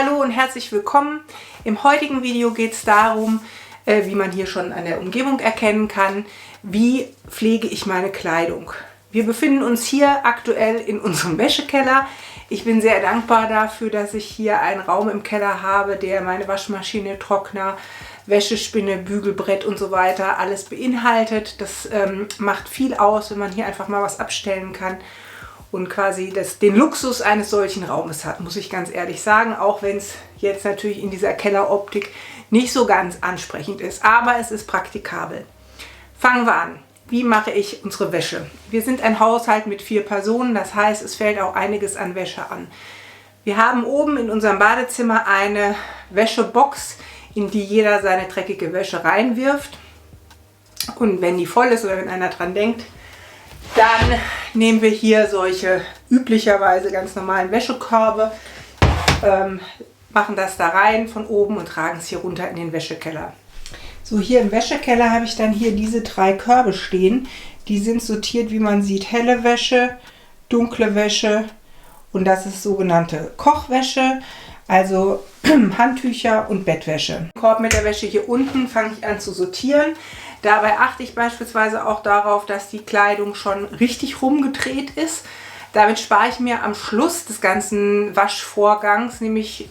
Hallo und herzlich willkommen. Im heutigen Video geht es darum, wie man hier schon an der Umgebung erkennen kann, wie pflege ich meine Kleidung. Wir befinden uns hier aktuell in unserem Wäschekeller. Ich bin sehr dankbar dafür, dass ich hier einen Raum im Keller habe, der meine Waschmaschine, Trockner, Wäschespinne, Bügelbrett und so weiter alles beinhaltet. Das macht viel aus, wenn man hier einfach mal was abstellen kann und quasi den Luxus eines solchen Raumes hat, muss ich ganz ehrlich sagen, auch wenn es jetzt natürlich in dieser Kelleroptik nicht so ganz ansprechend ist, aber es ist praktikabel. Fangen wir an. Wie mache ich unsere Wäsche? Wir sind ein Haushalt mit 4 Personen, das heißt, es fällt auch einiges an Wäsche an. Wir haben oben in unserem Badezimmer eine Wäschebox, in die jeder seine dreckige Wäsche reinwirft. Und wenn die voll ist oder wenn einer dran denkt, dann nehmen wir hier solche üblicherweise ganz normalen Wäschekörbe, machen das da rein von oben und tragen es hier runter in den Wäschekeller. So, hier im Wäschekeller habe ich dann hier diese 3 Körbe stehen. Die sind sortiert, wie man sieht, helle Wäsche, dunkle Wäsche und das ist sogenannte Kochwäsche, also Handtücher und Bettwäsche. Den Korb mit der Wäsche hier unten fange ich an zu sortieren. Dabei achte ich beispielsweise auch darauf, dass die Kleidung schon richtig rumgedreht ist. Damit spare ich mir am Schluss des ganzen Waschvorgangs nämlich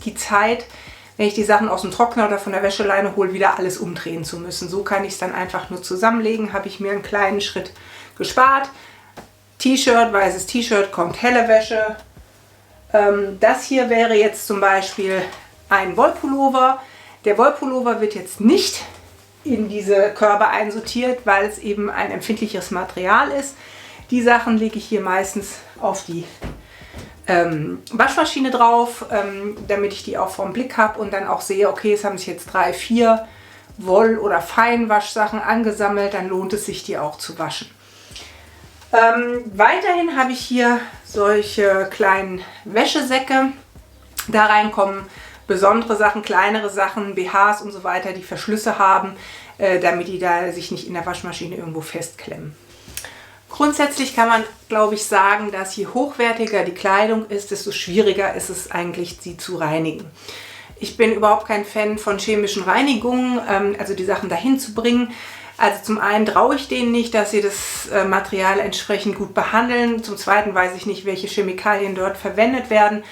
die Zeit, wenn ich die Sachen aus dem Trockner oder von der Wäscheleine hole, wieder alles umdrehen zu müssen. So kann ich es dann einfach nur zusammenlegen, habe ich mir einen kleinen Schritt gespart. T-Shirt, weißes T-Shirt, kommt helle Wäsche. Das hier wäre jetzt zum Beispiel ein Wollpullover. Der Wollpullover wird jetzt nicht in diese Körbe einsortiert, weil es eben ein empfindliches Material ist. Die Sachen lege ich hier meistens auf die Waschmaschine drauf, damit ich die auch vom Blick habe und dann auch sehe, okay, es haben sich jetzt 3, 4 Woll- oder Feinwaschsachen angesammelt, dann lohnt es sich, die auch zu waschen. Weiterhin habe ich hier solche kleinen Wäschesäcke. Da reinkommen besondere Sachen, kleinere Sachen, BHs und so weiter, die Verschlüsse haben, damit die da sich nicht in der Waschmaschine irgendwo festklemmen. Grundsätzlich kann man, glaube ich, sagen, dass je hochwertiger die Kleidung ist, desto schwieriger ist es eigentlich, sie zu reinigen. Ich bin überhaupt kein Fan von chemischen Reinigungen, also die Sachen dahin zu bringen. Also zum einen traue ich denen nicht, dass sie das Material entsprechend gut behandeln. Zum zweiten weiß ich nicht, welche Chemikalien dort verwendet werden.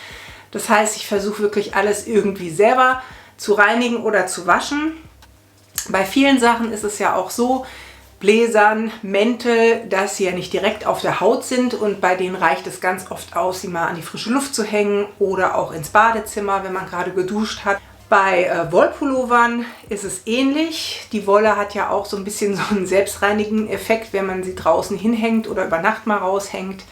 Das heißt, ich versuche wirklich alles irgendwie selber zu reinigen oder zu waschen. Bei vielen Sachen ist es ja auch so, Bläsern, Mäntel, dass sie ja nicht direkt auf der Haut sind und bei denen reicht es ganz oft aus, sie mal an die frische Luft zu hängen oder auch ins Badezimmer, wenn man gerade geduscht hat. Bei Wollpullovern ist es ähnlich. Die Wolle hat ja auch so ein bisschen so einen selbstreinigenden Effekt, wenn man sie draußen hinhängt oder über Nacht mal raushängt.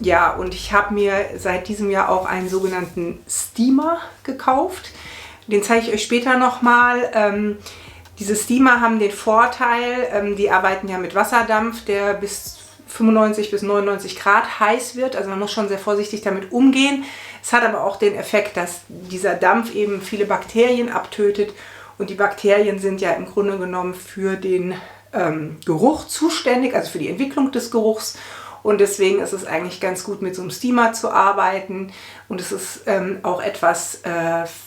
Ja, und ich habe mir seit diesem Jahr auch einen sogenannten Steamer gekauft. Den zeige ich euch später nochmal. Diese Steamer haben den Vorteil, die arbeiten ja mit Wasserdampf, der bis 95 bis 99 Grad heiß wird. Also man muss schon sehr vorsichtig damit umgehen. Es hat aber auch den Effekt, dass dieser Dampf eben viele Bakterien abtötet. Und die Bakterien sind ja im Grunde genommen für den Geruch zuständig, also für die Entwicklung des Geruchs. Und deswegen ist es eigentlich ganz gut, mit so einem Steamer zu arbeiten. Und es ist auch etwas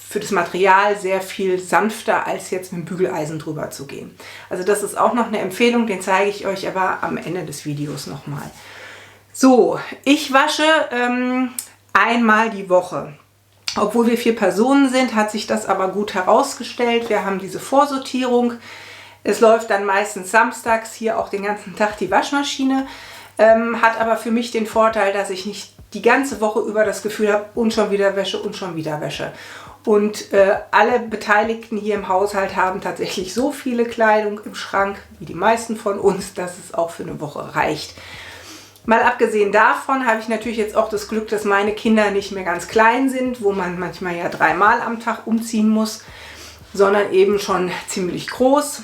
für das Material sehr viel sanfter, als jetzt mit dem Bügeleisen drüber zu gehen. Also das ist auch noch eine Empfehlung, den zeige ich euch aber am Ende des Videos nochmal. So, ich wasche einmal die Woche. Obwohl wir 4 Personen sind, hat sich das aber gut herausgestellt. Wir haben diese Vorsortierung. Es läuft dann meistens samstags hier auch den ganzen Tag die Waschmaschine. Hat aber für mich den Vorteil, dass ich nicht die ganze Woche über das Gefühl habe, und schon wieder Wäsche und schon wieder Wäsche. Und alle Beteiligten hier im Haushalt haben tatsächlich so viele Kleidung im Schrank, wie die meisten von uns, dass es auch für eine Woche reicht. Mal abgesehen davon habe ich natürlich jetzt auch das Glück, dass meine Kinder nicht mehr ganz klein sind, wo man manchmal ja 3-mal am Tag umziehen muss, sondern eben schon ziemlich groß.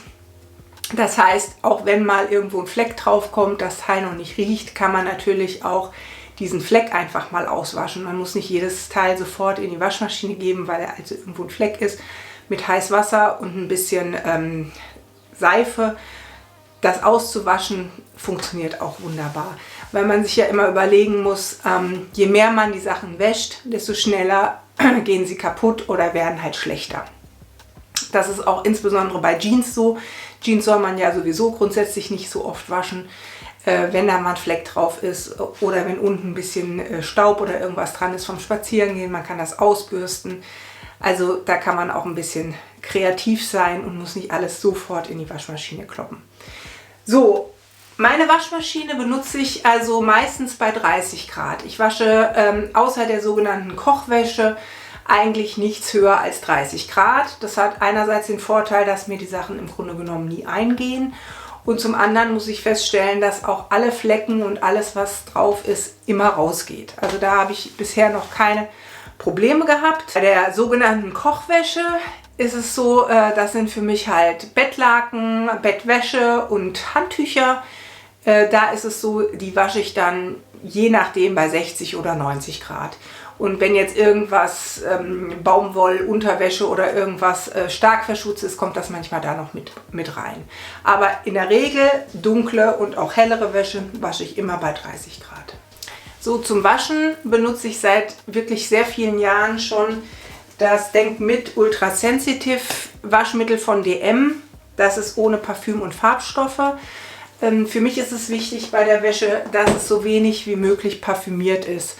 Das heißt, auch wenn mal irgendwo ein Fleck drauf kommt, das Teil noch nicht riecht, kann man natürlich auch diesen Fleck einfach mal auswaschen. Man muss nicht jedes Teil sofort in die Waschmaschine geben, weil er also irgendwo ein Fleck ist. Mit heißem Wasser und ein bisschen Seife das auszuwaschen funktioniert auch wunderbar. weil man sich ja immer überlegen muss, je mehr man die Sachen wäscht, desto schneller gehen sie kaputt oder werden halt schlechter. Das ist auch insbesondere bei Jeans so. Jeans soll man ja sowieso grundsätzlich nicht so oft waschen, wenn da mal ein Fleck drauf ist oder wenn unten ein bisschen Staub oder irgendwas dran ist vom Spazierengehen. Man kann das ausbürsten. Also da kann man auch ein bisschen kreativ sein und muss nicht alles sofort in die Waschmaschine kloppen. So, meine Waschmaschine benutze ich also meistens bei 30 Grad. Ich wasche außer der sogenannten Kochwäsche eigentlich nichts höher als 30 Grad. Das hat einerseits den Vorteil, dass mir die Sachen im Grunde genommen nie eingehen. Und zum anderen muss ich feststellen, dass auch alle Flecken und alles, was drauf ist, immer rausgeht. Also da habe ich bisher noch keine Probleme gehabt. Bei der sogenannten Kochwäsche ist es so, das sind für mich halt Bettlaken, Bettwäsche und Handtücher. Da ist es so, die wasche ich dann je nachdem bei 60 oder 90 Grad. Und wenn jetzt irgendwas Baumwollunterwäsche oder irgendwas stark verschmutzt ist, kommt das manchmal da noch mit rein. Aber in der Regel dunkle und auch hellere Wäsche wasche ich immer bei 30 Grad. So, zum Waschen benutze ich seit wirklich sehr vielen Jahren schon das Denk mit Ultra Sensitive Waschmittel von DM. Das ist ohne Parfüm und Farbstoffe. Für mich ist es wichtig bei der Wäsche, dass es so wenig wie möglich parfümiert ist.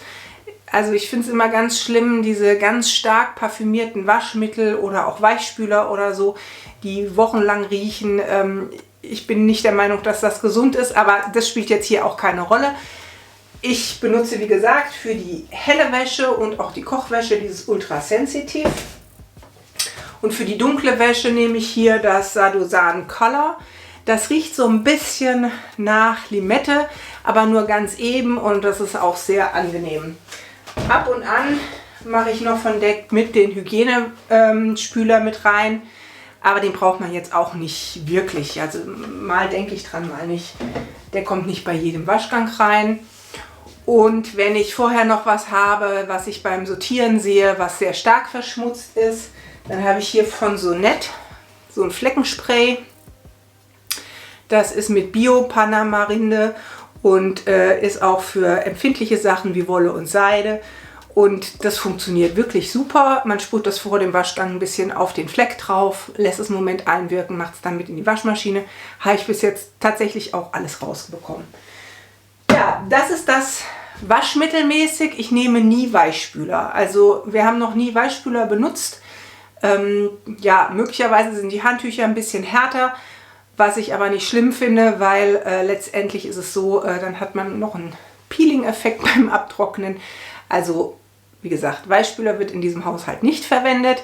Also ich finde es immer ganz schlimm, diese ganz stark parfümierten Waschmittel oder auch Weichspüler oder so, die wochenlang riechen. Ich bin nicht der Meinung, dass das gesund ist, aber das spielt jetzt hier auch keine Rolle. Ich benutze, wie gesagt, für die helle Wäsche und auch die Kochwäsche dieses Ultra Sensitive. Und für die dunkle Wäsche nehme ich hier das Sadosan Color. Das riecht so ein bisschen nach Limette, aber nur ganz eben und das ist auch sehr angenehm. Ab und an mache ich noch von Denk mit den Hygienespüler mit rein, aber den braucht man jetzt auch nicht wirklich. Also mal denke ich dran, mal nicht. Der kommt nicht bei jedem Waschgang rein. Und wenn ich vorher noch was habe, was ich beim Sortieren sehe, was sehr stark verschmutzt ist, dann habe ich hier von Sonett so ein Fleckenspray. Das ist mit Bio-Panama-Rinde und ist auch für empfindliche Sachen wie Wolle und Seide. Und das funktioniert wirklich super. Man sprüht das vor dem Waschgang ein bisschen auf den Fleck drauf, lässt es einen Moment einwirken, macht es dann mit in die Waschmaschine. Habe ich bis jetzt tatsächlich auch alles rausbekommen. Ja, das ist das waschmittelmäßig. Ich nehme nie Weichspüler. Also wir haben noch nie Weichspüler benutzt. Ja, möglicherweise sind die Handtücher ein bisschen härter, was ich aber nicht schlimm finde, weil letztendlich ist es so, dann hat man noch einen Peeling-Effekt beim Abtrocknen. Also wie gesagt, Weichspüler wird in diesem Haushalt nicht verwendet.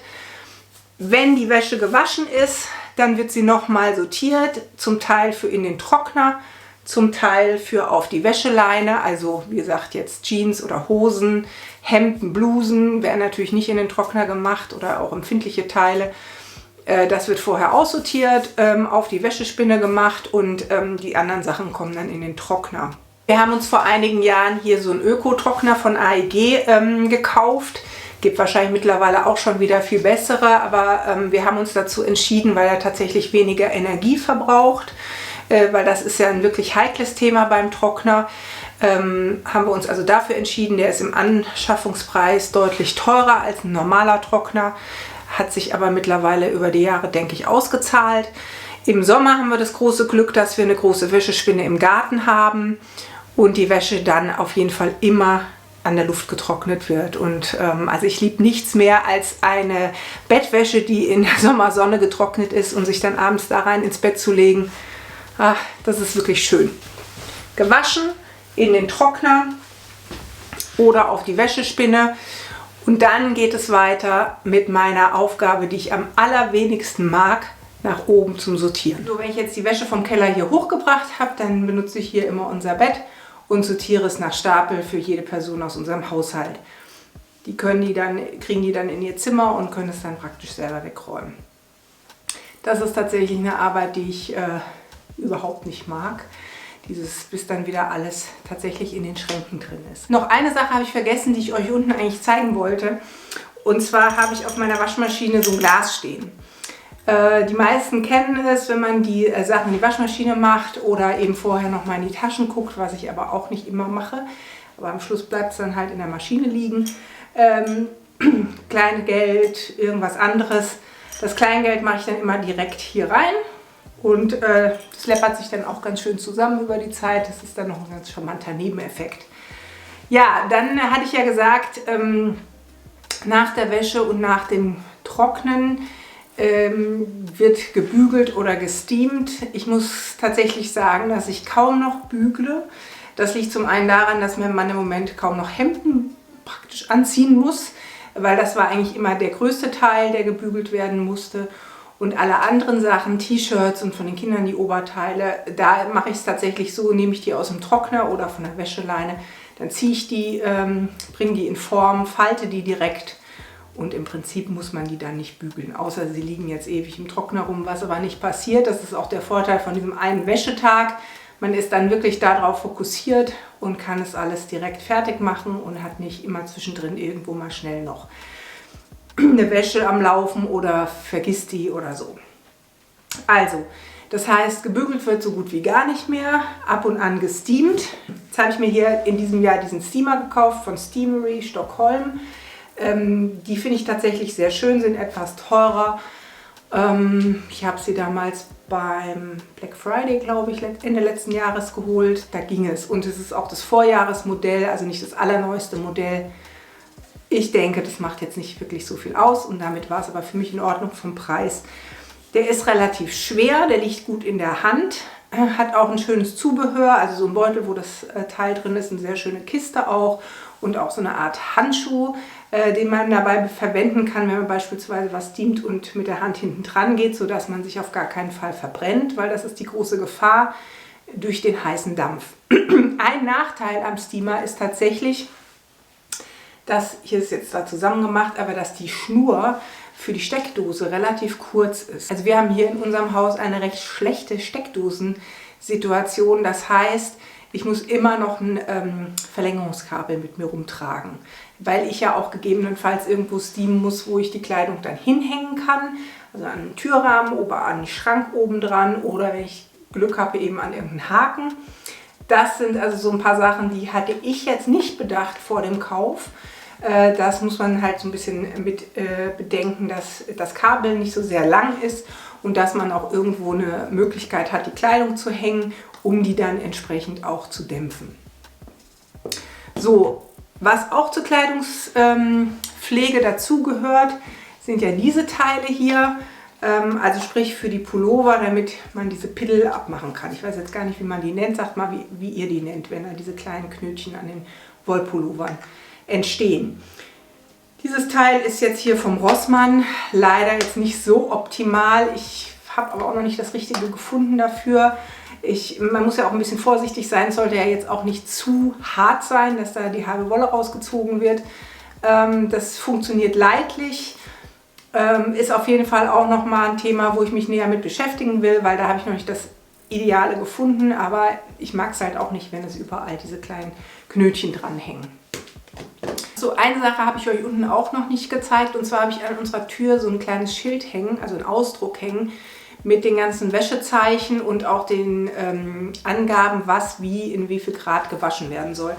Wenn die Wäsche gewaschen ist, dann wird sie nochmal sortiert, zum Teil für in den Trockner, zum Teil für auf die Wäscheleine, also wie gesagt jetzt Jeans oder Hosen, Hemden, Blusen werden natürlich nicht in den Trockner gemacht oder auch empfindliche Teile. Das wird vorher aussortiert, auf die Wäschespinne gemacht und die anderen Sachen kommen dann in den Trockner. Wir haben uns vor einigen Jahren hier so einen Öko-Trockner von AEG gekauft. Gibt wahrscheinlich mittlerweile auch schon wieder viel bessere, aber wir haben uns dazu entschieden, weil er tatsächlich weniger Energie verbraucht, weil das ist ja ein wirklich heikles Thema beim Trockner. Haben wir uns also dafür entschieden. Der ist im Anschaffungspreis deutlich teurer als ein normaler Trockner, hat sich aber mittlerweile über die Jahre, denke ich, ausgezahlt. Im Sommer haben wir das große Glück, dass wir eine große Wäschespinne im Garten haben und die Wäsche dann auf jeden Fall immer an der Luft getrocknet wird. Und also ich liebe nichts mehr als eine Bettwäsche, die in der Sommersonne getrocknet ist und sich dann abends da rein ins Bett zu legen. Ach, das ist wirklich schön. Gewaschen in den Trockner oder auf die Wäschespinne. Und dann geht es weiter mit meiner Aufgabe, die ich am allerwenigsten mag, nach oben zum Sortieren. So, wenn ich jetzt die Wäsche vom Keller hier hochgebracht habe, dann benutze ich hier immer unser Bett und sortiere es nach Stapel für jede Person aus unserem Haushalt. Die kriegen die dann in ihr Zimmer und können es dann praktisch selber wegräumen. Das ist tatsächlich eine Arbeit, die ich überhaupt nicht mag. Bis dann wieder alles tatsächlich in den Schränken drin ist. Noch eine Sache habe ich vergessen, die ich euch unten eigentlich zeigen wollte. Und zwar habe ich auf meiner Waschmaschine so ein Glas stehen. Die meisten kennen es, wenn man die Sachen in die Waschmaschine macht oder eben vorher noch mal in die Taschen guckt, was ich aber auch nicht immer mache. Aber am Schluss bleibt es dann halt in der Maschine liegen. Kleingeld, irgendwas anderes. Das Kleingeld mache ich dann immer direkt hier rein und das läppert sich dann auch ganz schön zusammen über die Zeit. Das ist dann noch ein ganz charmanter Nebeneffekt. Ja, dann hatte ich ja gesagt, nach der Wäsche und nach dem Trocknen wird gebügelt oder gesteamt. Ich muss tatsächlich sagen, dass ich kaum noch bügle. Das liegt zum einen daran, dass mein Mann im Moment kaum noch Hemden praktisch anziehen muss, weil das war eigentlich immer der größte Teil, der gebügelt werden musste. Und alle anderen Sachen, T-Shirts und von den Kindern die Oberteile, da mache ich es tatsächlich so, nehme ich die aus dem Trockner oder von der Wäscheleine, dann ziehe ich die, bringe die in Form, falte die direkt und im Prinzip muss man die dann nicht bügeln, außer sie liegen jetzt ewig im Trockner rum, was aber nicht passiert. Das ist auch der Vorteil von diesem einen Wäschetag. Man ist dann wirklich darauf fokussiert und kann es alles direkt fertig machen und hat nicht immer zwischendrin irgendwo mal schnell noch eine Wäsche am Laufen oder vergisst die oder so. Also, das heißt, gebügelt wird so gut wie gar nicht mehr, ab und an gesteamt. Jetzt habe ich mir hier in diesem Jahr diesen Steamer gekauft von Steamery Stockholm. Die finde ich tatsächlich sehr schön, sind etwas teurer. Ich habe sie damals beim Black Friday, glaube ich, Ende letzten Jahres geholt. Da ging es. Und es ist auch das Vorjahresmodell, also nicht das allerneueste Modell. Ich denke, das macht jetzt nicht wirklich so viel aus und damit war es aber für mich in Ordnung vom Preis. Der ist relativ schwer, der liegt gut in der Hand, hat auch ein schönes Zubehör, also so ein Beutel, wo das Teil drin ist, eine sehr schöne Kiste auch und auch so eine Art Handschuh, den man dabei verwenden kann, wenn man beispielsweise was steamt und mit der Hand hinten dran geht, sodass man sich auf gar keinen Fall verbrennt, weil das ist die große Gefahr durch den heißen Dampf. Ein Nachteil am Steamer ist tatsächlich, dass, hier ist jetzt da zusammen gemacht, aber dass die Schnur für die Steckdose relativ kurz ist. Also wir haben hier in unserem Haus eine recht schlechte Steckdosensituation. Das heißt, ich muss immer noch ein Verlängerungskabel mit mir rumtragen, weil ich ja auch gegebenenfalls irgendwo steamen muss, wo ich die Kleidung dann hinhängen kann. Also an den Türrahmen oder an den Schrank oben dran oder wenn ich Glück habe, eben an irgendeinen Haken. Das sind also so ein paar Sachen, die hatte ich jetzt nicht bedacht vor dem Kauf. Das muss man halt so ein bisschen mit bedenken, dass das Kabel nicht so sehr lang ist und dass man auch irgendwo eine Möglichkeit hat, die Kleidung zu hängen, um die dann entsprechend auch zu dämpfen. So, was auch zur Kleidungspflege dazugehört, sind ja diese Teile hier. Also sprich für die Pullover, damit man diese Piddel abmachen kann. Ich weiß jetzt gar nicht, wie man die nennt. Sagt mal, wie ihr die nennt, wenn da diese kleinen Knötchen an den Wollpullovern entstehen. Dieses Teil ist jetzt hier vom Rossmann, leider jetzt nicht so optimal. Ich habe aber auch noch nicht das Richtige gefunden dafür. Man muss ja auch ein bisschen vorsichtig sein, es sollte ja jetzt auch nicht zu hart sein, dass da die halbe Wolle rausgezogen wird. Das funktioniert leidlich. Ist auf jeden Fall auch nochmal ein Thema, wo ich mich näher mit beschäftigen will, weil da habe ich noch nicht das Ideale gefunden, aber ich mag es halt auch nicht, wenn es überall diese kleinen Knötchen dranhängen. So, eine Sache habe ich euch unten auch noch nicht gezeigt, und zwar habe ich an unserer Tür so ein kleines Schild hängen, also einen Ausdruck hängen, mit den ganzen Wäschezeichen und auch den Angaben, was wie in wie viel Grad gewaschen werden soll.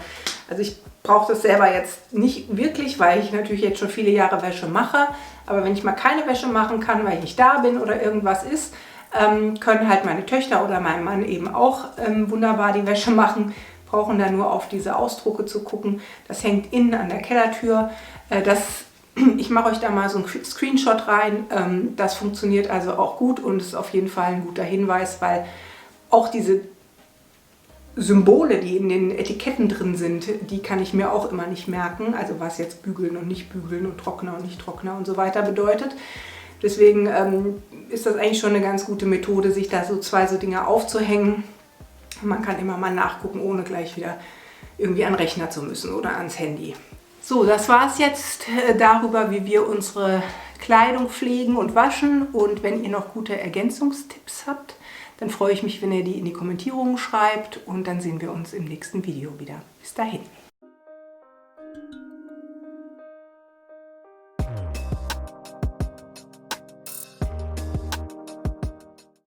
Also ich brauche das selber jetzt nicht wirklich, weil ich natürlich jetzt schon viele Jahre Wäsche mache. Aber wenn ich mal keine Wäsche machen kann, weil ich nicht da bin oder irgendwas ist, können halt meine Töchter oder mein Mann eben auch wunderbar die Wäsche machen. Brauchen da nur auf diese Ausdrucke zu gucken. Das hängt innen an der Kellertür. Ich mache euch da mal so einen Screenshot rein. Das funktioniert also auch gut und ist auf jeden Fall ein guter Hinweis, weil auch diese Symbole, die in den Etiketten drin sind, die kann ich mir auch immer nicht merken. Also was jetzt bügeln und nicht bügeln und Trockner und nicht Trockner und so weiter bedeutet. Deswegen ist das eigentlich schon eine ganz gute Methode, sich da so zwei so Dinge aufzuhängen. Man kann immer mal nachgucken, ohne gleich wieder irgendwie an den Rechner zu müssen oder ans Handy. So, das war es jetzt darüber, wie wir unsere Kleidung pflegen und waschen. Und wenn ihr noch gute Ergänzungstipps habt, dann freue ich mich, wenn ihr die in die Kommentierungen schreibt und dann sehen wir uns im nächsten Video wieder. Bis dahin.